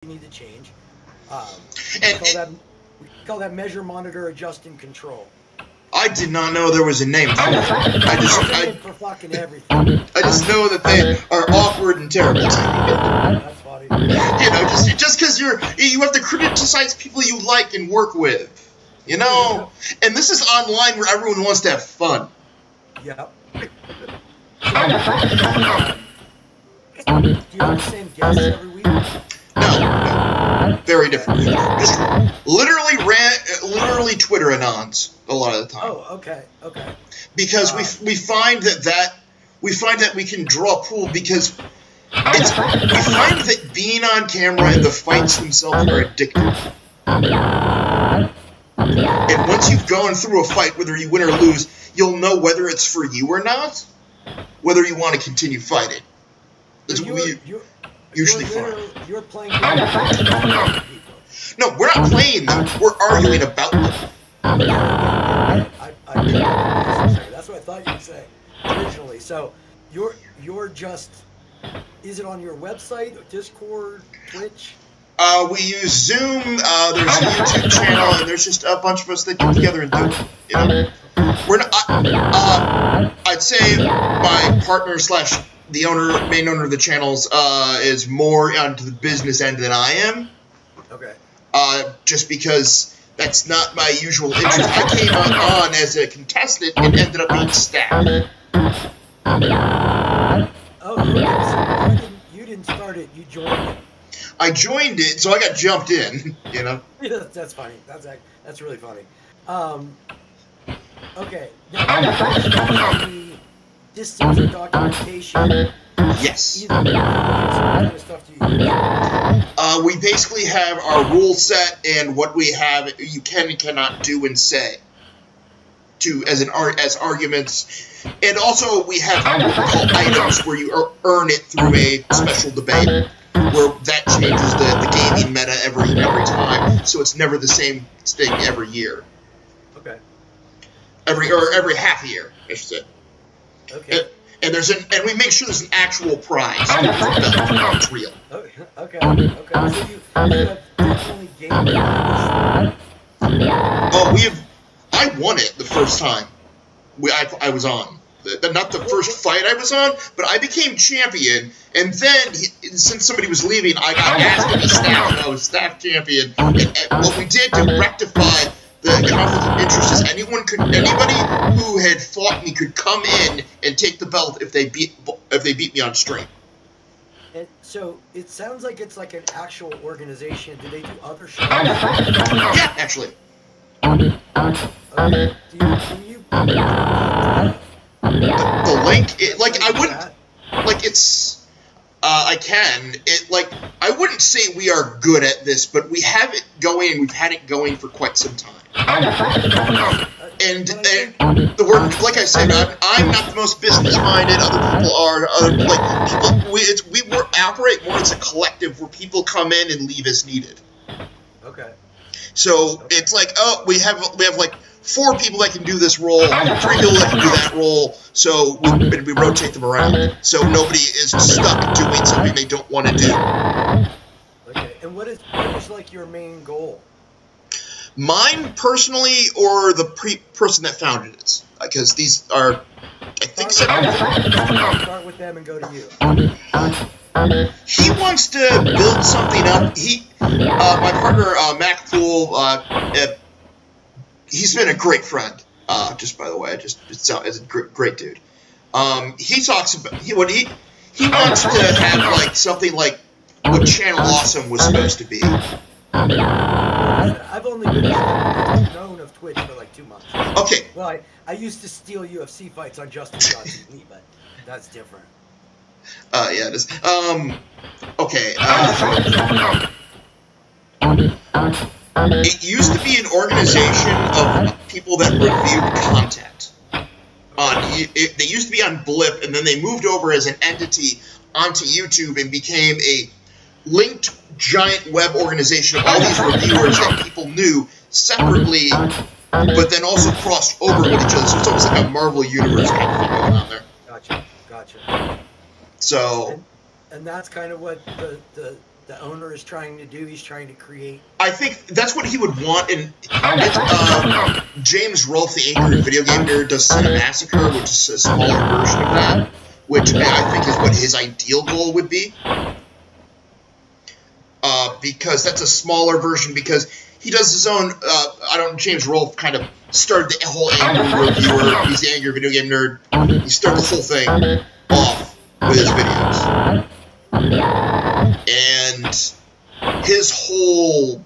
you need to change. And we call that measure, monitor, adjust, and control. I did not know there was a name for it. For fucking everything. I just know that they are awkward and terrible. That's funny. Just because you have to criticize people you like and work with, And this is online where everyone wants to have fun. Yep. Do you have the same guests every week? No, very different. Just literally Twitter anons a lot of the time. Oh, okay. Because we find that we can draw a pool because we find that being on camera and the fights themselves are addictive. And once you've gone through a fight, whether you win or lose, you'll know whether it's for you or not, whether you want to continue fighting. Usually fun. You're playing people. No, we're not playing them. We're arguing about them. That's what I thought you would say originally. So you're just. Is it on your website, Discord, Twitch? We use Zoom. There's a YouTube channel, and there's just a bunch of us that get together and do it. We're not. I'd say my partner / the main owner of the channels, is more onto the business end than I am. Okay. Just because that's not my usual interest. I came on as a contestant and ended up being staff. Oh, okay. So you didn't start it. You joined it. I joined it, so I got jumped in. Yeah, that's funny. That's really funny. Okay. Now, distance or documentation. Yes. What kind of stuff do you use? We basically have our rule set and what we have you can and cannot do and say as arguments. And also we have what we call items where you earn it through a special debate where that changes the gaming meta every time. So it's never the same thing every year. Okay. Every half year, I should say. Okay. And we make sure there's an actual prize. It's real. Okay. So you have definitely gamed it. Oh, I won it the first time I was on. Not the first fight I was on, but I became champion. And then, since somebody was leaving, I got asked to be staff, and I was staff champion. And what we did to rectify the conflict of interest is anybody who had fought me could come in and take the belt if they beat me on stream. And so it sounds like it's like an actual organization. Do they do other shows? Yeah, actually. Okay. Can you the link, I wouldn't, it's, I can, I wouldn't say we are good at this, but we have it going, and we've had it going for quite some time. And like I said, I'm not the most business-minded, other people are, we operate more as a collective where people come in and leave as needed. Okay. So it's like, we have 4 people that can do this role, 3 people that can do that role, so we rotate them around. So nobody is stuck doing something they don't want to do. Okay, and what is like your main goal? Mine personally, or the person that founded it? Because these are, I think, separate. Start with them and go to you. He wants to build something up. My partner, Mac Poole, he's been a great friend, just by the way, is a great dude. He talks about, he wants to have, something like what Channel Awesome was supposed to be. I've only been known of Twitch for 2 months. Okay. Well, I used to steal UFC fights on Justin.tv, but that's different. Yeah, it is. Okay. It used to be an organization of people that reviewed content. They used to be on Blip, and then they moved over as an entity onto YouTube and became a linked giant web organization of all these reviewers that people knew separately, but then also crossed over with each other. So it's almost like a Marvel Universe kind of thing going on there. Gotcha. So, and that's kind of what the the owner is trying to do. He's trying to create. I think that's what he would want. And James Rolfe, the angry video game nerd, does Cinemassacre, which is a smaller version of that, which I think is what his ideal goal would be. Because that's a smaller version, because he does his own, James Rolfe kind of started the whole angry reviewer, he's the angry video game nerd, he started the whole thing off with his videos. And his whole,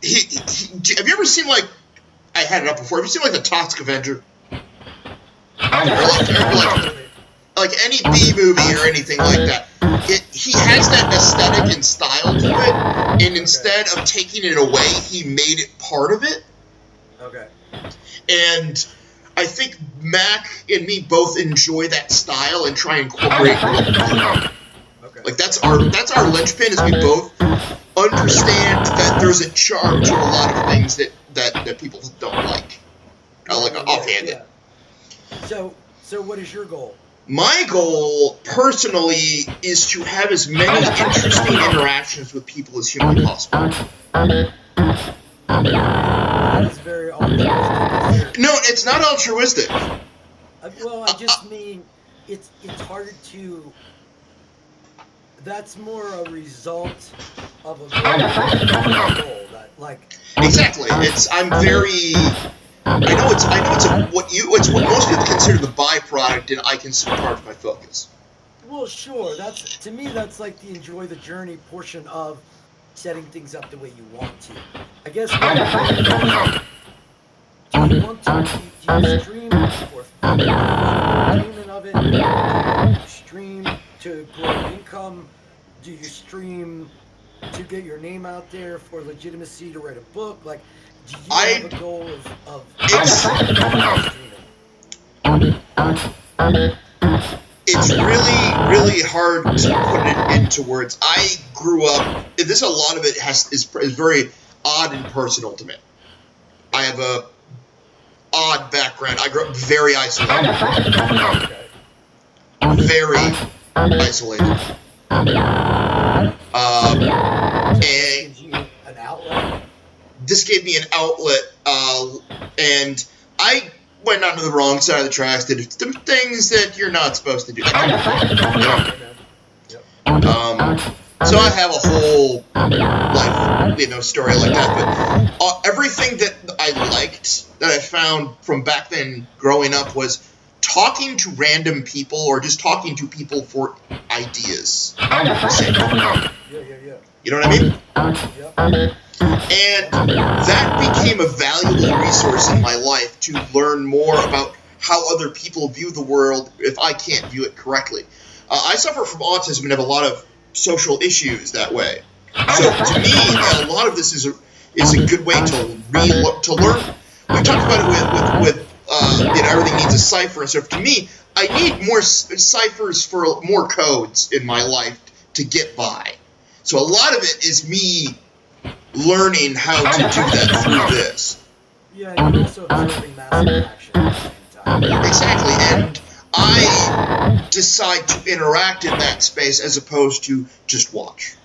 have you ever seen, like, I had it up before, have you seen, like, the Toxic Avenger? Like any B movie or anything like that. He has that aesthetic and style to it, and instead of taking it away, he made it part of it. Okay. And I think Mac and me both enjoy that style and try and incorporate it. Okay. Like that's our linchpin, is we both understand that there's a charm to a lot of things that people don't like. Offhanded. Yeah. So what is your goal? My goal, personally, is to have as many interesting interactions with people as humanly possible. That is very altruistic. No, it's not altruistic. Well, I just mean it's hard to. That's more a result of a goal. That, like. Exactly. I'm very. I know it's what most people consider the byproduct, and I consider part of my focus. Well, sure. To me, that's like the enjoy the journey portion of setting things up the way you want to. I guess. Do you want to stream for fun, entertainment of it? Do you stream to grow income? Do you stream to get your name out there for legitimacy to write a book? Like. Do you have a goal of It's really, really hard to put it into words. I grew up. A lot of it is very odd and personal to me. I have a odd background. I grew up very isolated. Very isolated. an outlet. This gave me an outlet, and I went onto the wrong side of the tracks, did some things that you're not supposed to do. That kind of thing, you know? So I have a whole life, story like that. But everything that I liked, that I found from back then growing up, was talking to random people or just talking to people for ideas. Yeah. You know what I mean? Yep. And that became a valuable resource in my life to learn more about how other people view the world if I can't view it correctly. I suffer from autism and have a lot of social issues that way. So to me, a lot of this is a good way to learn. We talked about it with everything needs a cipher and stuff. To me, I need more ciphers for more codes in my life to get by. So a lot of it is me learning how to do that through this. Yeah, and you're also observing massive action at the same time. Exactly, and I decide to interact in that space as opposed to just watch.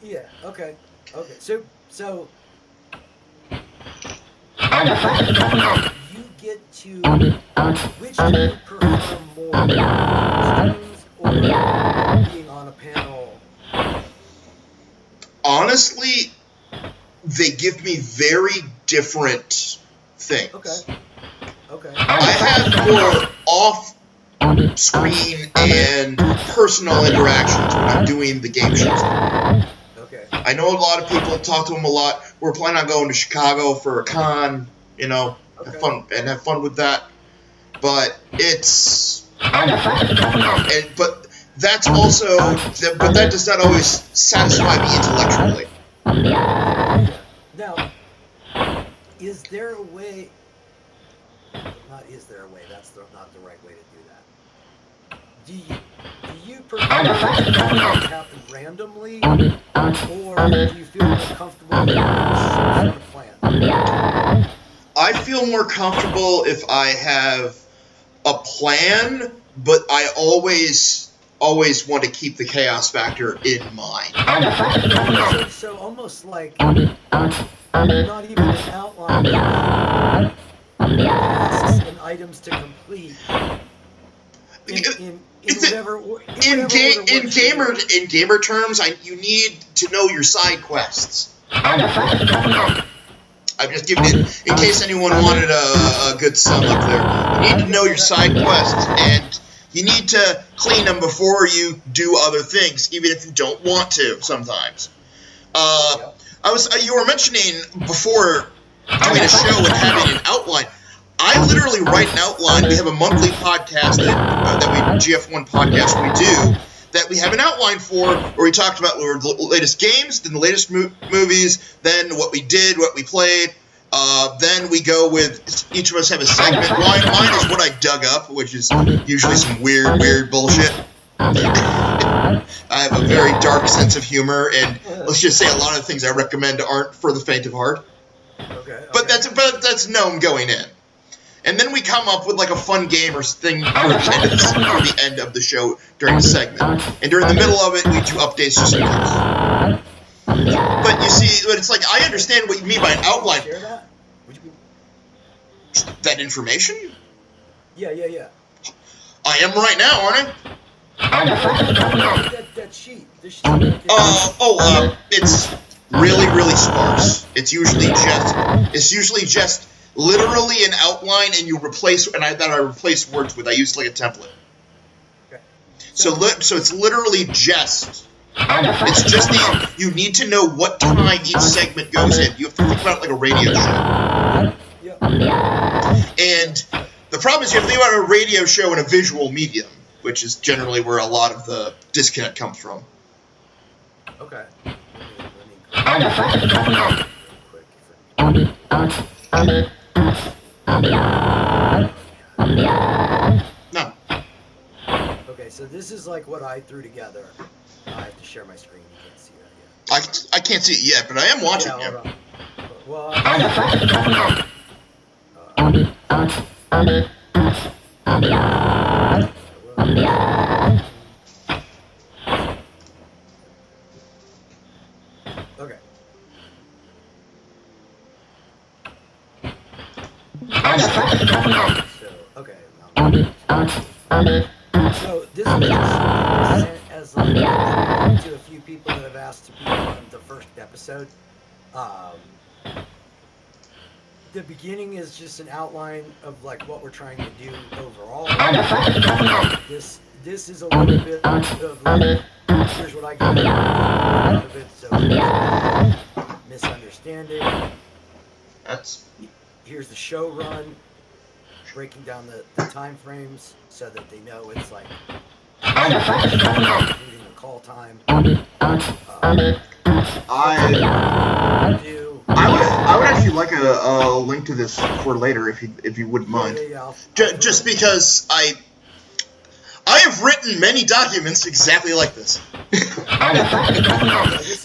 Yeah, okay. So you get to, which do you prefer more, streams or being on a panel? Honestly, they give me very different things. Okay. I have more off-screen and personal interactions when I'm doing the game shows. Okay. I know a lot of people, talk to them a lot. We're planning on going to Chicago for a con, have fun with that. But but that's also, but that does not always satisfy me intellectually. Now, is there a way? Not is there a way? That's not the right way to do that. Do you prefer to happen randomly, or do you feel more comfortable with some sort of plan? I feel more comfortable if I have a plan, but I always always want to keep the chaos factor in mind. So almost like not even an outline, tasks and items to complete in whatever in gamer terms, you need to know your side quests. I'm just giving it in case anyone wanted a good sum up there. You need to know your side quests, and you need to clean them before you do other things, even if you don't want to. Sometimes. You were mentioning before doing a show and having an outline. I literally write an outline. We have a monthly podcast GF1 podcast we do, that we have an outline for, where we talked about the latest games, then the latest movies, then what we did, what we played. Then we go with, each of us have a segment. Mine is what I dug up, which is usually some weird bullshit. I have a very dark sense of humor, and let's just say a lot of the things I recommend aren't for the faint of heart. Okay. But that's known going in. And then we come up with like a fun game or thing for the end of the show during the segment. And during the middle of it, we do updates just in case. But you see, it's like, I understand what you mean by an outline. Share that? That information? Yeah. I am right now, aren't I? That sheet. This sheet. It's really sparse. It's usually just literally an outline, and I replace words with. I use like a template. Okay. So it's literally just. It's just you need to know what time each segment goes in. You have to think about it like a radio show. Yep. And the problem is you have to think about a radio show in a visual medium, which is generally where a lot of the disconnect comes from. Okay. No. Okay, so this is like what I threw together. I have to share my screen. You can't see that yet. I can't see it yet, but I am watching you. Well, okay. So this was just sent as like to a few people that have asked to be on the first episode. The beginning is just an outline of like what we're trying to do overall. This is a little bit of like, here's what I get out of it, so misunderstanding. Here's the show run, breaking down the time frames so that they know it's like including the call time. I would actually like a link to this for later if you wouldn't mind. Yeah. Just because I have written many documents exactly like this.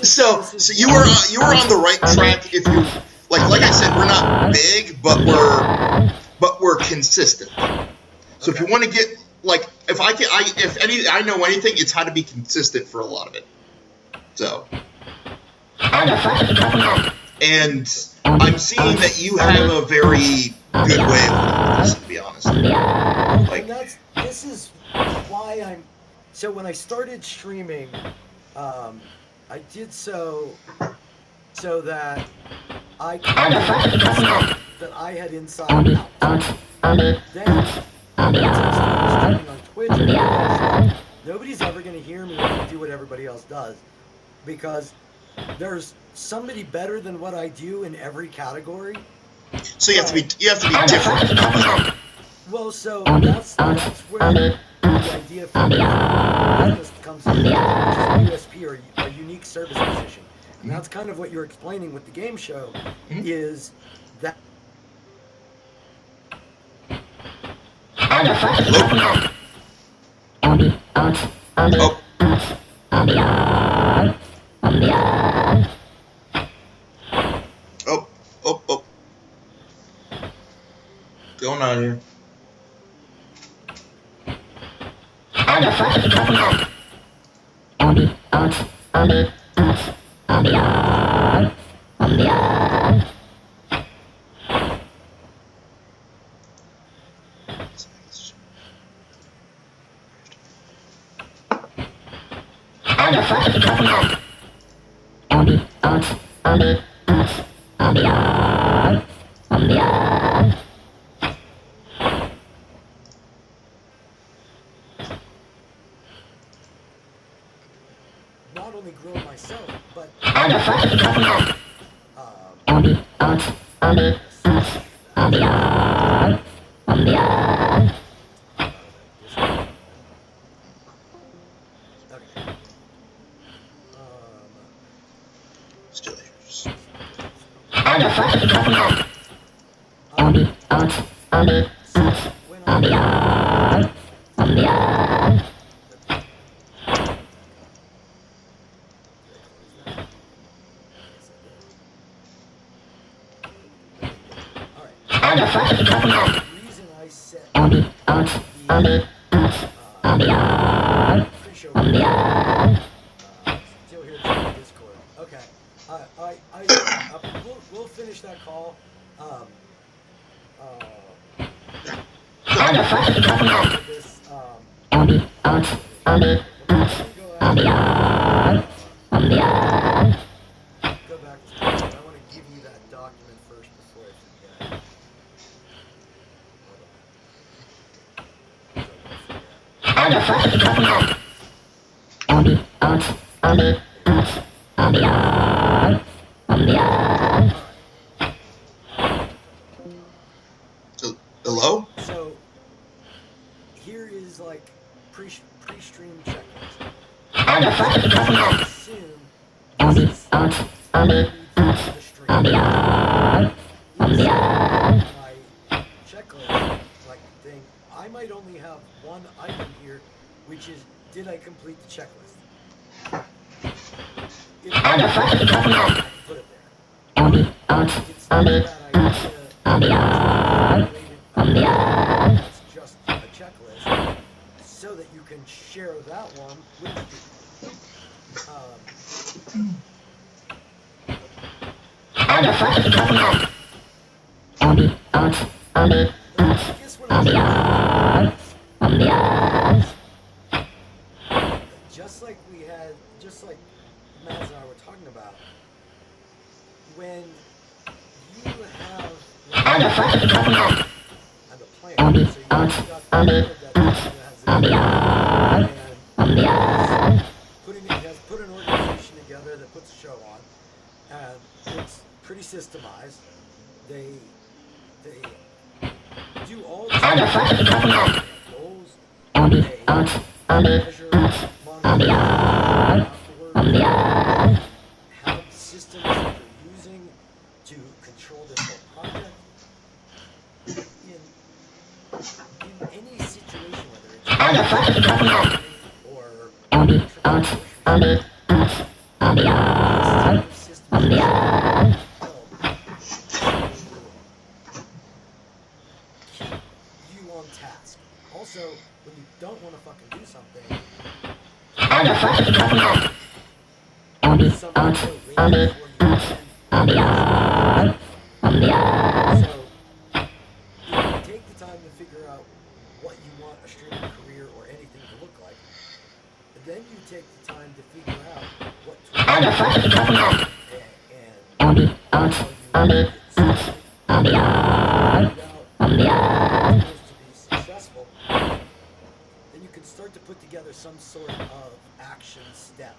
So you were on the right track. If you like I said, we're not big, but we're consistent. So if you want to get like if I know anything, it's how to be consistent for a lot of it. So. And I'm seeing that you have a very good way of this, to be honest. And this is why I'm. So when I started streaming, I did so that I could stuff that I had inside out. Then once I started streaming on Twitch, I realized nobody's ever going to hear me do what everybody else does, because there's somebody better than what I do in every category. So you have to be different. Well, so that's where the idea for business comes in, which is USP, or a unique service position. And that's kind of what you're explaining with the game show, is that. Oh. Going on here. Not only grow myself, but Still here. reason I set pre-show still here in Discord. Okay, we'll finish that call. This go back to I want to give you that document first before I forget. Hello? So here is like pre-stream checklist. Assume this is the stream. My checklist like thing. I might only have one item here, which is did I complete the checklist? If I put it there. It's not a bad idea. That's just a checklist, so that you can share that one with the people. I guess what I'm just like Matt and I were talking about, when you have and a plan, so you got the that has put an organization together that puts a show on, and it's pretty systemized. They do all the goals, they measure, monitor, afterward, have systems that they're using to control this whole project. In any situation, whether it's or systems you on task. Also, when you don't want to fucking do something, something so waiting for you so, if you take the time to figure out what you want a streaming career or anything to look like, then you take the time to figure out what tools and how you get to be successful, then you can start to put together some sort of action step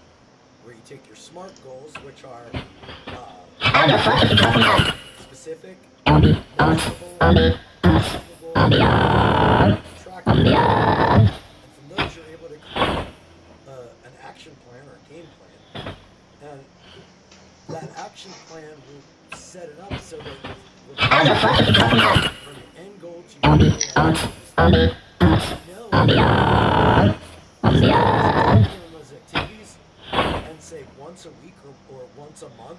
where you take your SMART goals, which are specific, measurable, achievable, trackable, and from those you're able to create an action plan or a game plan, and that action plan will set it up so that from your end goal to your those activities, and say once a week or once a month,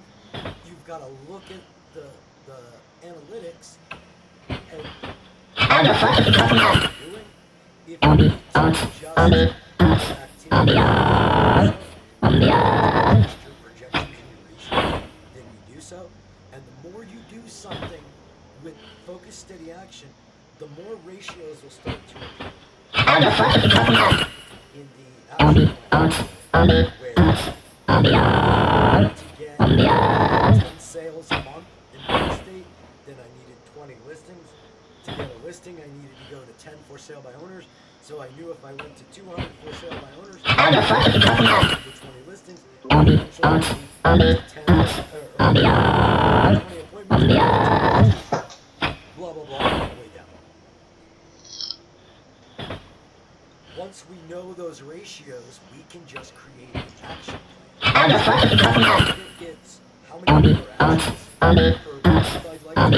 you've got to look at the analytics and what you're doing. If you just projections and your ratios, then you do so. And the more you do something with focused, steady action, the more ratios will start to appear. In the action plan, where to get 10 sales a month in real estate, then I needed 20 listings. To get a listing, I needed to go to 10 for sale by owners. So I knew if I went to 200 for sale by owners, I would 20 listings, eventually I need 10 20 appointments, blah, blah, blah, all the way down. Once we know those ratios, we can just create an action plan. It's how many more actions per month I'd like to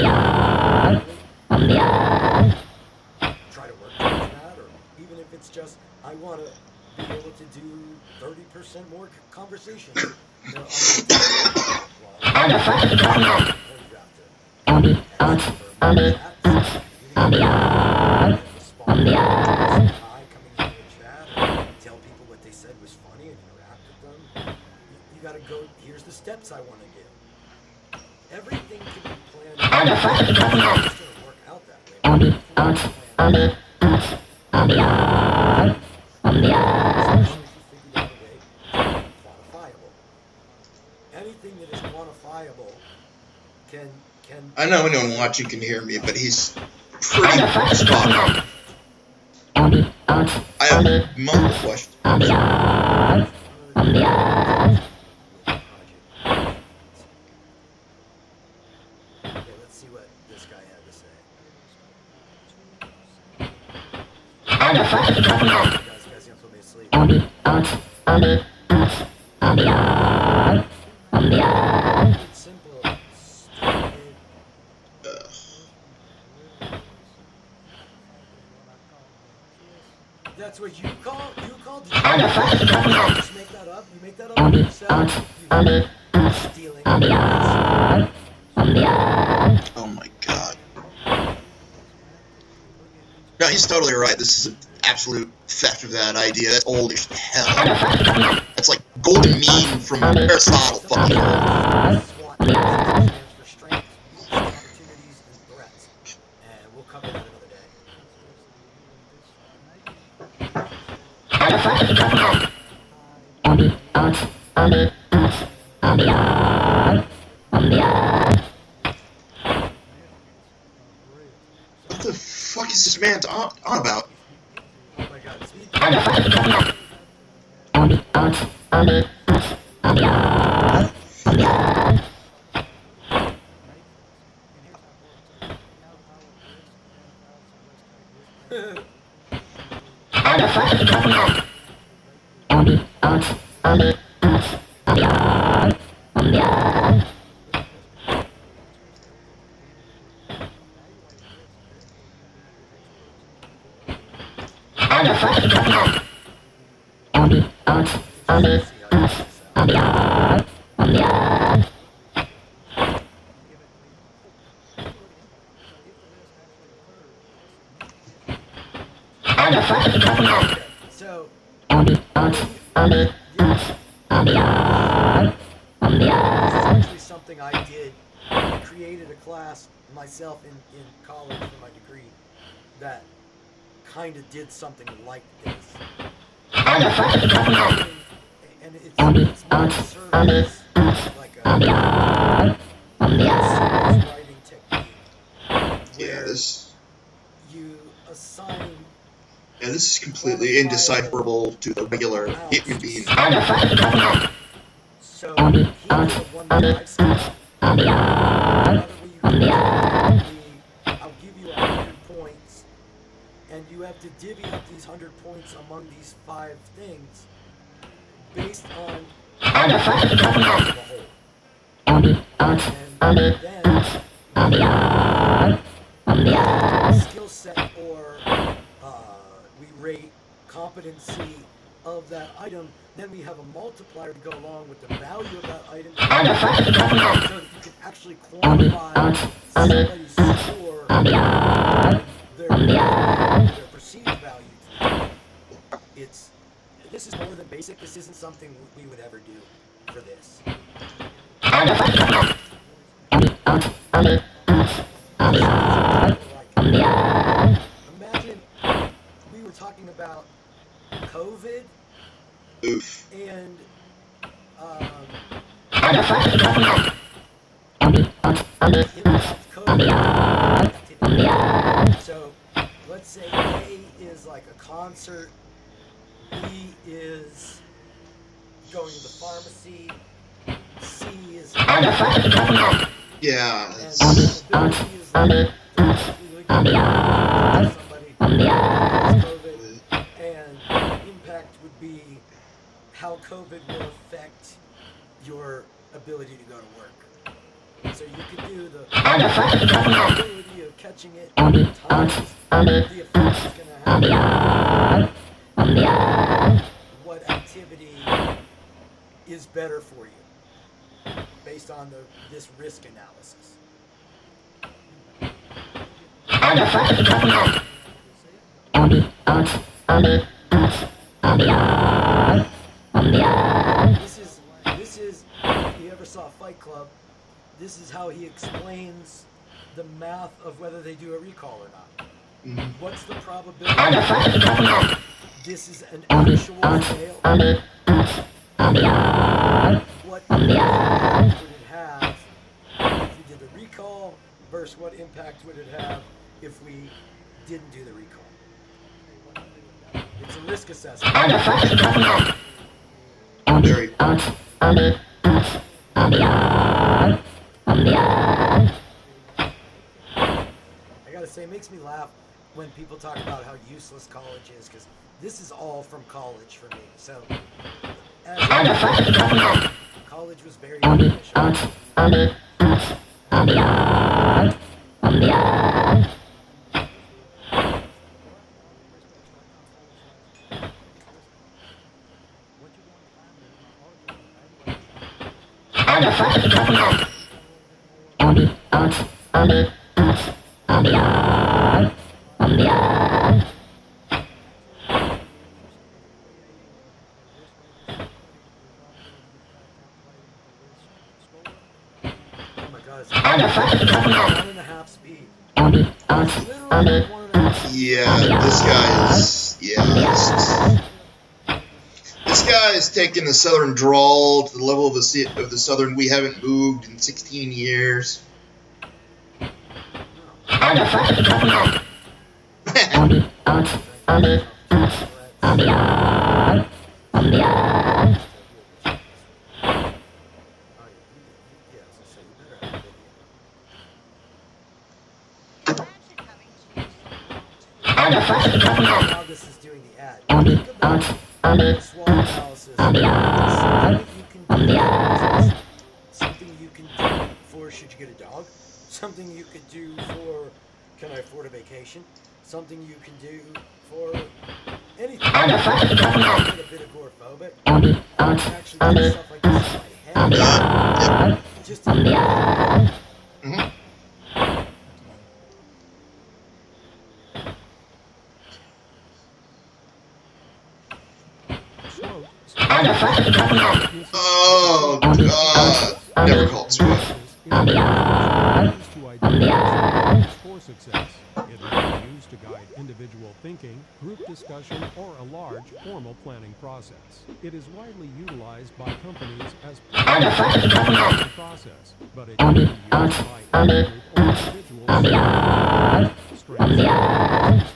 try to work towards that, or even if it's just I want to be able to do 30% more conversations. You know, tell people what they said was funny and interact with them. You got to go. Here's the steps I want to do. Everything can be planned. It's going to work out that way. Especially if you figured out a way to be quantifiable. Anything that is quantifiable can. I know anyone watching can hear me, but he's pretty spot on. I have multiple questions. Let's see what this guy had to say. Guys, you put me asleep. It's simple. Stupid. That's what you call? You called? Did you just make that up? You make that up yourself? You're stealing. Oh my god. No, he's totally right. This is an absolute theft of that idea. That's old as hell. That's like golden meme from Aristotle fucking old. SWAT stands for strengths, opportunities, and threats. And we'll cover that another day. What the fuck is this man on about? Oh my god, speed. So, actually something I did. I created a class myself in college for my degree that kind of did something like this. And it's more service, like a service writing technique. Yeah, Where this you assign. yeah, this is completely indecipherable to the regular human being. So he did a 1-5 scale. I'll give you 100 points, and you have to divvy up these 100 points among these 5 things based on the whole. And then skill set or we rate competency of that item. Then we have a multiplier to go along with the value of that item, so that you can actually quantify somebody's score, their perceived value. This Imagine we were talking about COVID Oof. and impact COVID activity. So let's say A is like a concert, B is going to the pharmacy, C is Yeah. and It's, mobility is like directly linked to somebody who has COVID, and impact would be how COVID will affect your ability to go to work. So you could do the ability of catching it times the effect it's going to have. What activity is better for you based on this risk analysis? This is if you ever saw Fight Club, this is how he explains the math of whether they do a recall or not. What's the probability? This is an actual fail. What impact would it have if we did the recall versus what impact would it have if we didn't do the recall? It's a risk assessment. very. I gotta say, it makes me laugh when people talk about how useless college is, because this is all from college for me. So, as college was very beneficial. Oh my god, it's 1.5 speed. It's literally 1.5 speed. Yeah, this guy is. Yeah. This guy is taking the southern drawl to the level of the southern we haven't moved in 16 years. Now this is doing the ad. Think about SWOT analysis. Something you can do for should you get a dog? Something you could do for can I afford a vacation? Something you can do for anything. I'm a bit agoraphobic. I can actually do stuff like this in my head. Just Mhm. Oh God! Never called sweat. For success. It may be used to guide individual thinking, group discussion, or a large formal planning process. It is widely utilized by companies as part of the process, but it can be used by any group or individual. Strengths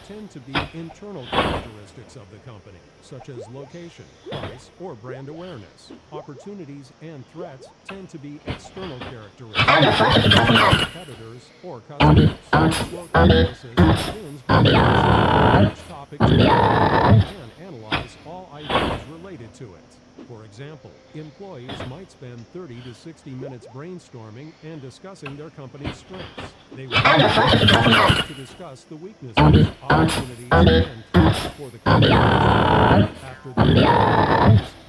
tend to be internal characteristics of the company, such as location, price, or brand awareness. Opportunities and threats tend to be external characteristics, competitors or customers. SWOT analysis begins by analyzing each topic and analyze all ideas related to it. For example, employees might spend 30 to 60 minutes brainstorming and discussing their company's strengths. They will to discuss the weaknesses, opportunities, and threats for the company. After the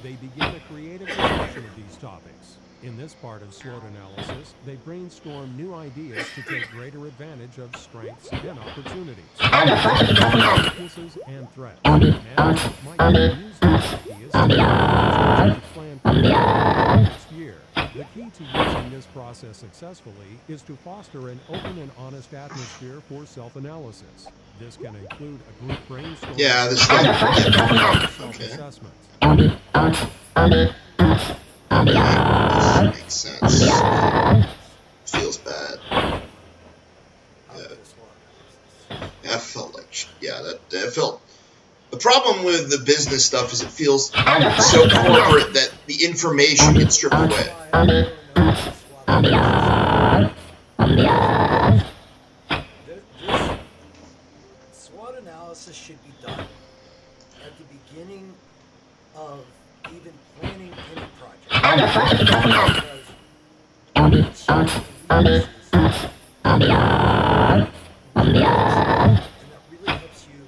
they begin a creative discussion of these topics. In this part of SWOT analysis, they brainstorm new ideas to take greater advantage of strengths and opportunities, weaknesses and threats. Management might even use these ideas to plan for the next year. The key to using this process successfully is to foster an open and honest atmosphere for self-analysis. This can include a group brainstorm, Yeah, this thing. Yeah. Okay. self-assessment. This makes sense. Feels bad. Yeah, I felt like, that felt. The problem with the business stuff is it feels so corporate that the information gets stripped away. This SWOT analysis should be done at the beginning of even planning any project. And that really helps you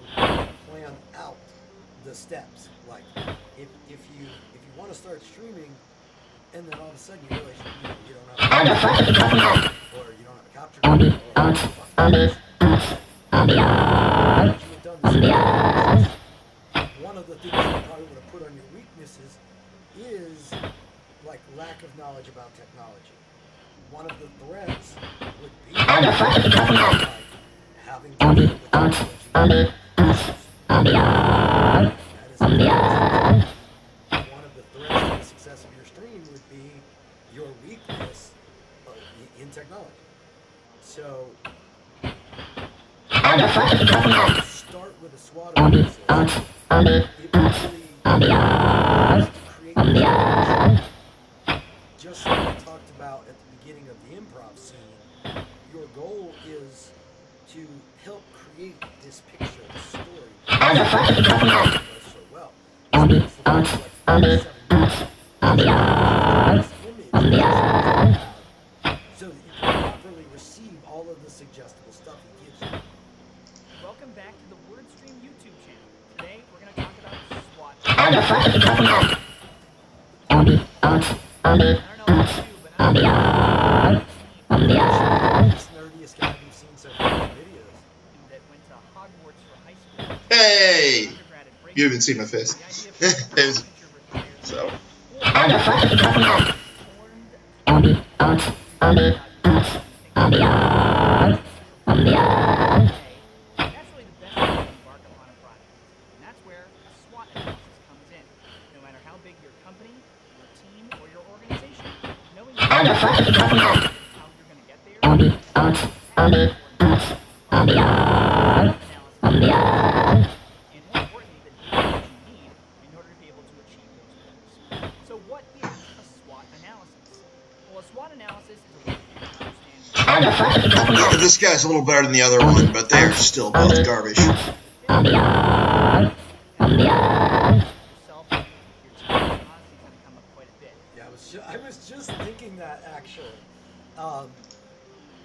plan out the steps. Like if you want to start streaming and then all of a sudden you realize you don't have a or you don't have a capture card, or you have done this. One of the things you probably would have put on your weaknesses is like lack of knowledge about technology. One of the threats would be like having to deal with technology issues. That is one of the threats to the success of your stream would be your weakness in technology. So start with a SWOT analysis. It really is to create a just like we talked about at the beginning of the improv scene. Your goal is to help create this picture, this story. So well. So that you can properly receive all of the suggestible stuff he gives you. Welcome back to the WordStream YouTube channel. Today we're going to talk about SWOT. I don't know about you, but I'm This nerdiest guy we've seen so far in videos. that went to Hogwarts for high school. Hey! Undergrad at Break- You haven't seen my face. The idea of There's- teacher retired. so. Naturally, the best way to embark upon a project. And that's where a SWOT analysis comes in. No matter how big your company, your team, or your organization, knowing how you're going to get there is analysis. And more importantly, the data that you need in order to be able to achieve those goals. So what is a SWOT analysis? Well, a SWOT analysis is a way to understand Yeah, this guy's a little better than the other one, but they're still both garbage. yourself, your team, honestly, is going to come up quite a bit. Yeah, I was just thinking that actually.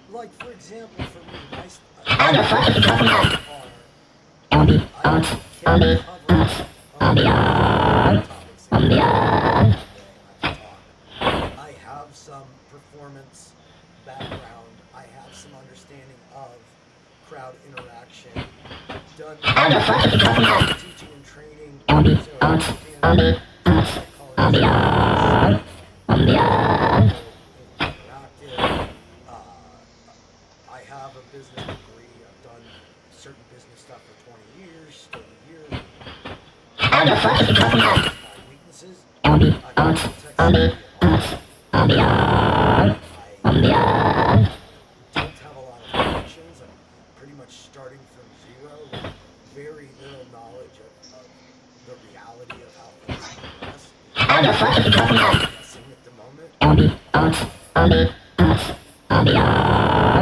Like for example, for me, I can't cover topics I have some performance background. I have some understanding of crowd interaction. I've done teaching and training, so I understand psychology. Interactive. I have a business degree. I've done certain business stuff for 20 years, 30 years. My weaknesses. I'm not tech savvy at all. I don't have a lot of connections. I'm pretty much starting from zero with very little knowledge of the reality of how things progress. I'm guessing at the moment.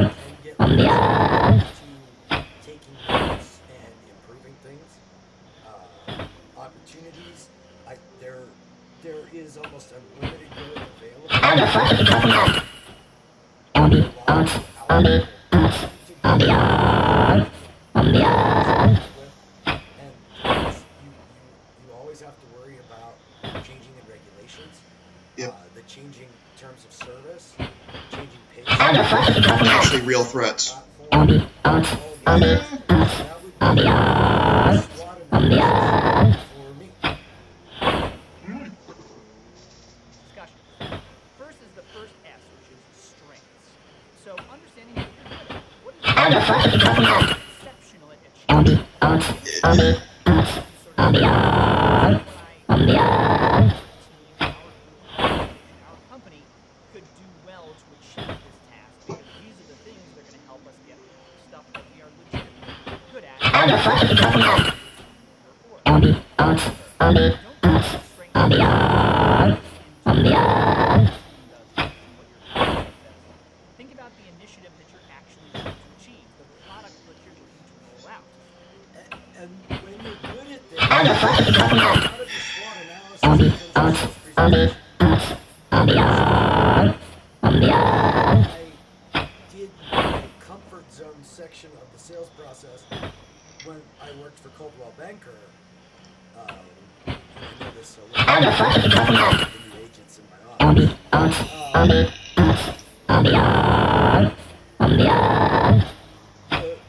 And get really to taking notes and improving things. Opportunities. There is almost unlimited growth available. And you always have to worry about changing in regulations. Yep. The changing terms actually real threats. platform, all these things. So that would be SWOT analysis for me. Discussion. First is the first S, which is strengths. So understanding what you're good at. What is exceptional at achieving? Sort of our company could do well to achieve this task because these are the things that are going to help us get stuff that we are legitimately good at. Think about the initiative that you're actually trying to achieve, the product that you're looking to roll out. And when you're good at this, out of the SWOT analysis comes the sales presentation. I did my comfort zone section of the sales process when I worked for Coldwell Banker. And I know this so well. The new agents in my office.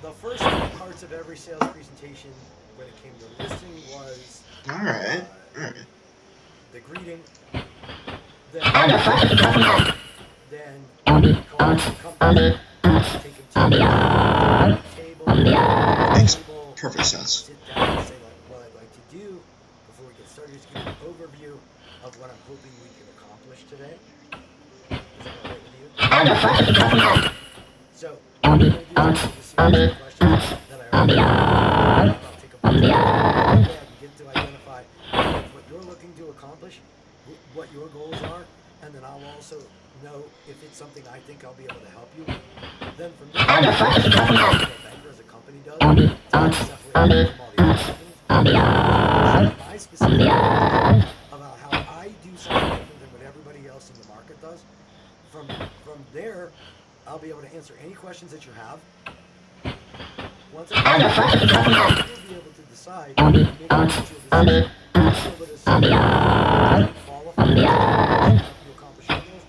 The first two parts of every sales presentation when it came to listing was All right. the greeting, then call the company, take them to the table, Makes perfect sense. sit down and say like what I'd like to do before we get started. Just give an overview of what I'm hoping we can accomplish today. Is that all right with you? So I'm going to do a series of questions that I already have. I'll take a bunch of time and get to identify what you're looking to accomplish, what your goals are, and then I'll also know if it's something I think I'll be able to help you with. Then from there, Banker as a company does, to separate from all the other companies. My specific idea about how I do something different than what everybody else in the market does. From there, I'll be able to answer any questions that you have. Once I you'll be able to decide, make a decision, you'll be able to say, qualify, help you accomplish your goals.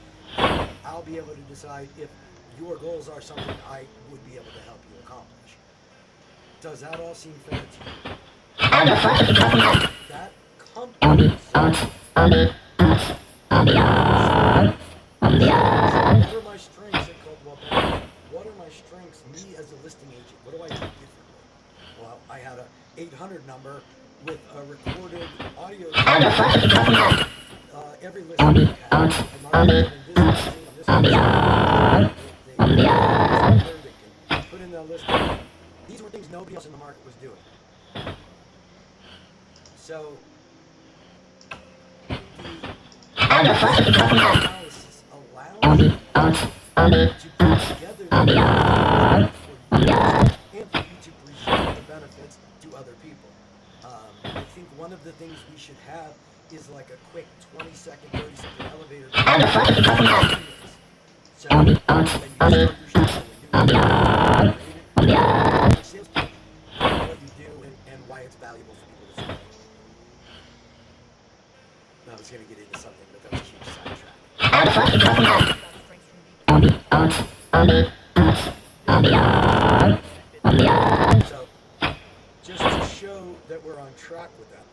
I'll be able to decide if your goals are something I would be able to help you accomplish. Does that all seem fair to you? That company. What are my strengths at Coldwell Banker? What are my strengths, me as a listing agent? What do I do differently? Well, I had a 800 number with a recorded audio. Every listing I had. I marked it in this listing, this listing. They put in their listing. These were things nobody else in the market was doing. So, analysis allows you to put together the and for you to present the benefits to other people. I think one of the things we should have is like a quick 20-second, 30-second elevator. So when you start your show, when you're sales pitch, what you do and why it's valuable for people to see. I was going to get into something, but that was a huge sidetrack. So, just to show that we're on track with that.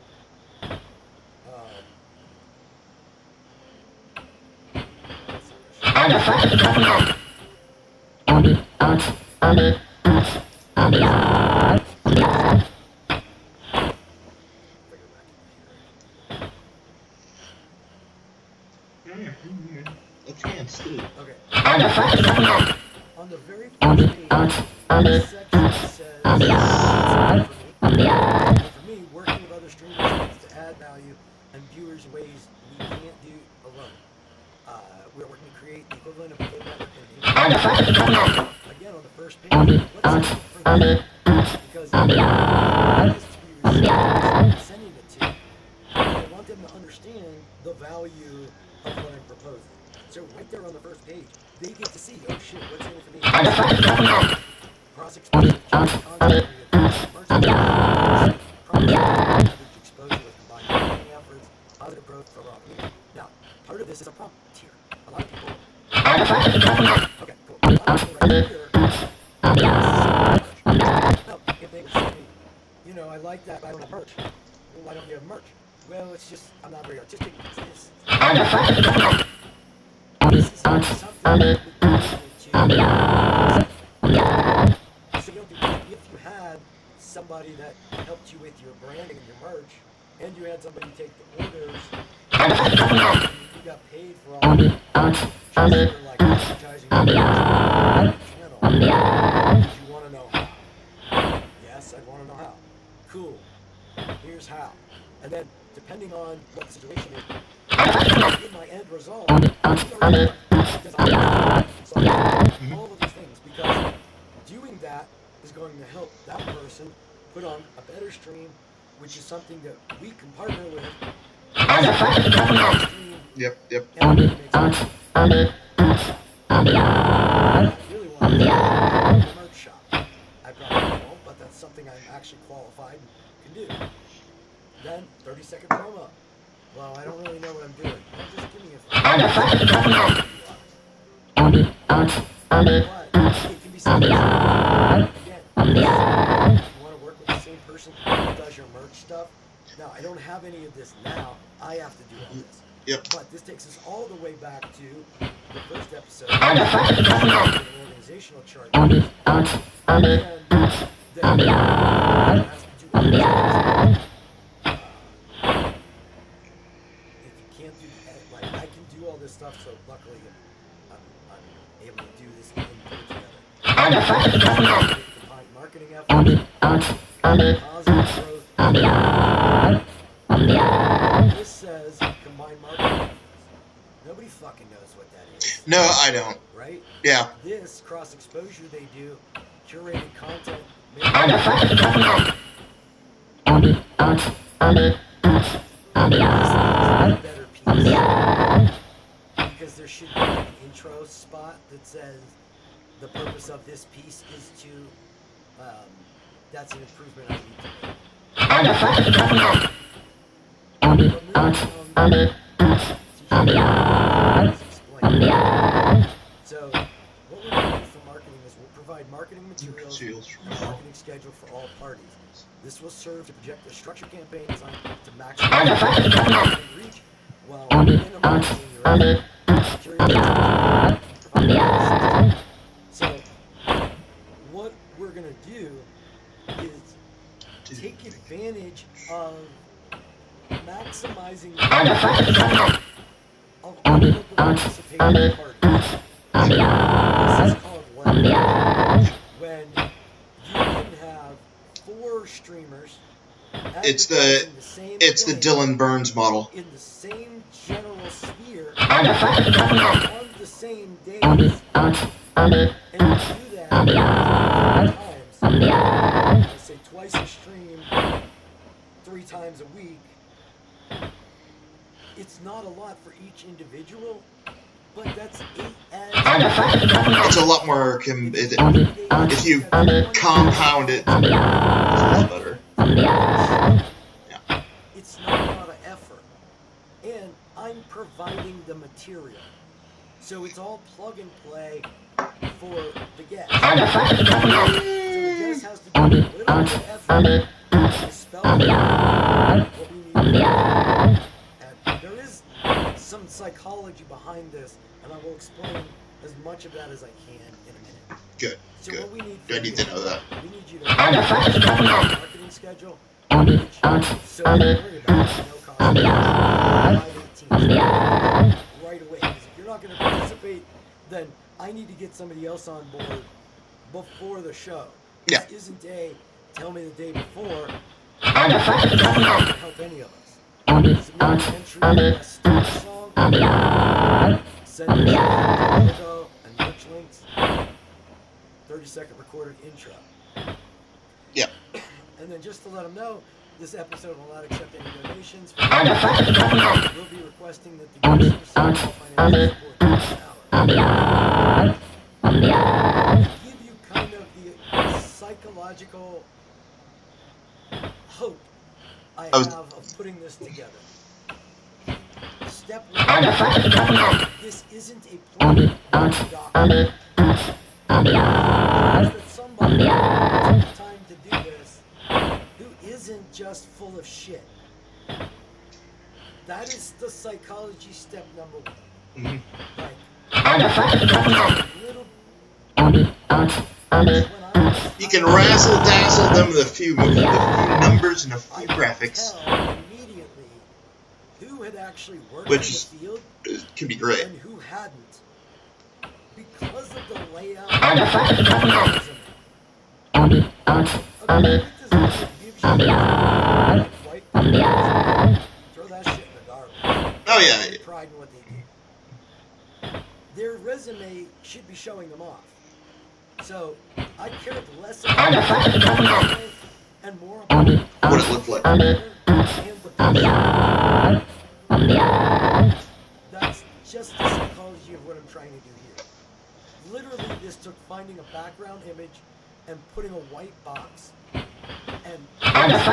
Okay, Steve. Okay. On the very first page, this section says, for me, working with other streamers to add value and viewers in ways we can't do alone. We're working to create the equivalent of a game network and again, on the first page, what's it for them? Because it is to be received, sending it to. I want them to understand the value of what I'm proposing. So right there on the first page, they get to see, oh shit, what's in it for me? Cross-exposure, content, merchandise, average exposure with combined marketing efforts, positive growth for raw media. Now, part of this is a prompt tier. A lot of people. Okay, cool. right here. Now, if they say, you know, I like that, but I don't have merch. Well, why don't you have merch? Well, it's just, I'm not very artistic. This is something that would be able to. So if you had somebody that helped you with your branding and your merch, and you had somebody take the orders, you got paid for all the just for like advertising your channel. Would you want to know how? Yes, I'd want to know how. Cool. Here's how. And then, depending on what the situation is, in my end result, all of these things, because doing that is going to help that person put on a better stream, which is something that we can partner with. Yep. And it makes sense. I really want to do a merch shop. I probably won't, but that's something I'm actually qualified and can do. Then 30-second promo. Well, I don't really know what I'm doing. Well, just give me a it can be something. Again, you want to work with the same person who does your merch stuff. Now, I don't have any of this now. I have to do all this. Yep. But this takes us all the way back to the first episode. The organizational chart. And then has to do all this. If you can't do like I can do all this stuff, so luckily I'm able to do this and put it together. Combined marketing efforts, positive growth. This says combined marketing efforts. Nobody fucking knows what that is. No, I don't. Right? Yeah. This cross exposure they do, curated content. Better piece. Because there should be an intro spot that says the purpose of this piece is to that's an improvement I need to make. So what we're going to do for marketing is we'll provide marketing materials and a marketing schedule for all parties. This will serve to project the structure campaign designed to maximize reach while minimizing your So what we're going to do is take advantage of maximizing the of all of the participating parties. This is called leverage. When you can have 4 streamers It's advertising the same the thing Dylan Burns model. in the same general sphere on the same days, and you do that 3 times. Let's say twice a stream, 3 times a week. It's not a lot for each individual, but that's 8 ads. It's a lot more. If you compound it, it's a lot better. It's not a lot of effort. And I'm providing the material. So it's all plug and play for the guest. So the guest has to do a little bit of effort to spell out what we need to do. And there is some psychology behind this, and I will explain as much of that as I can in a minute. Good. So Good. what we need I need to know that. we need you to marketing schedule, which, so don't worry about it, no cost. 5/18 right away. Because if you're not going to participate, then I need to get somebody else on board before the show. Yeah. This isn't a tell me the day before. It doesn't help any of us. Submit an entry, a start song, send your logo and merch links. 30-second recorded intro. Yeah. And then just to let them know, this episode will not accept any donations. We'll be requesting that the guests receive all financial support this hour. To give you kind of the psychological hope I have of putting this together. Step 1, this isn't a plan document. that somebody took the time to do this who isn't just full of shit. That is the psychology step number one. Mhm. Like, little, You can razzle dazzle them with a few numbers and a few graphics, tell immediately who had actually worked which in is, the field can be great. and who hadn't. Because of the layout. A great designer gives you white papers. Throw that shit in the garbage. Oh yeah, Take pride in what they do. Their resume should be showing them off. So I cared less about the resume and more about what it looked like. and the person. That's just the psychology of what I'm trying to do here. Literally, this took finding a background image and putting a white box and this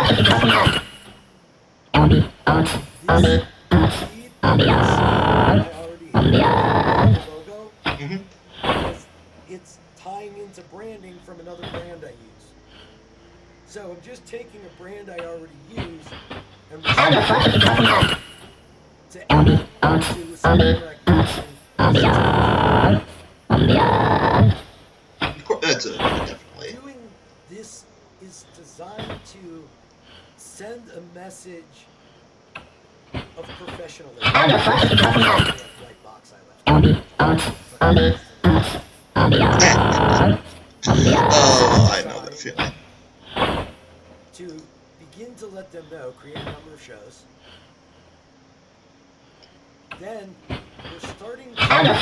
lead, I already have the logo Mhm. because it's tying into branding from another brand I use. So I'm just taking a brand I already use and to add to something recognition. Of course, that's definitely. Doing this is designed to send a message of professionalism. White box I left. Oh, I know that feeling. To begin to let them know, create a number of shows. Then we're starting to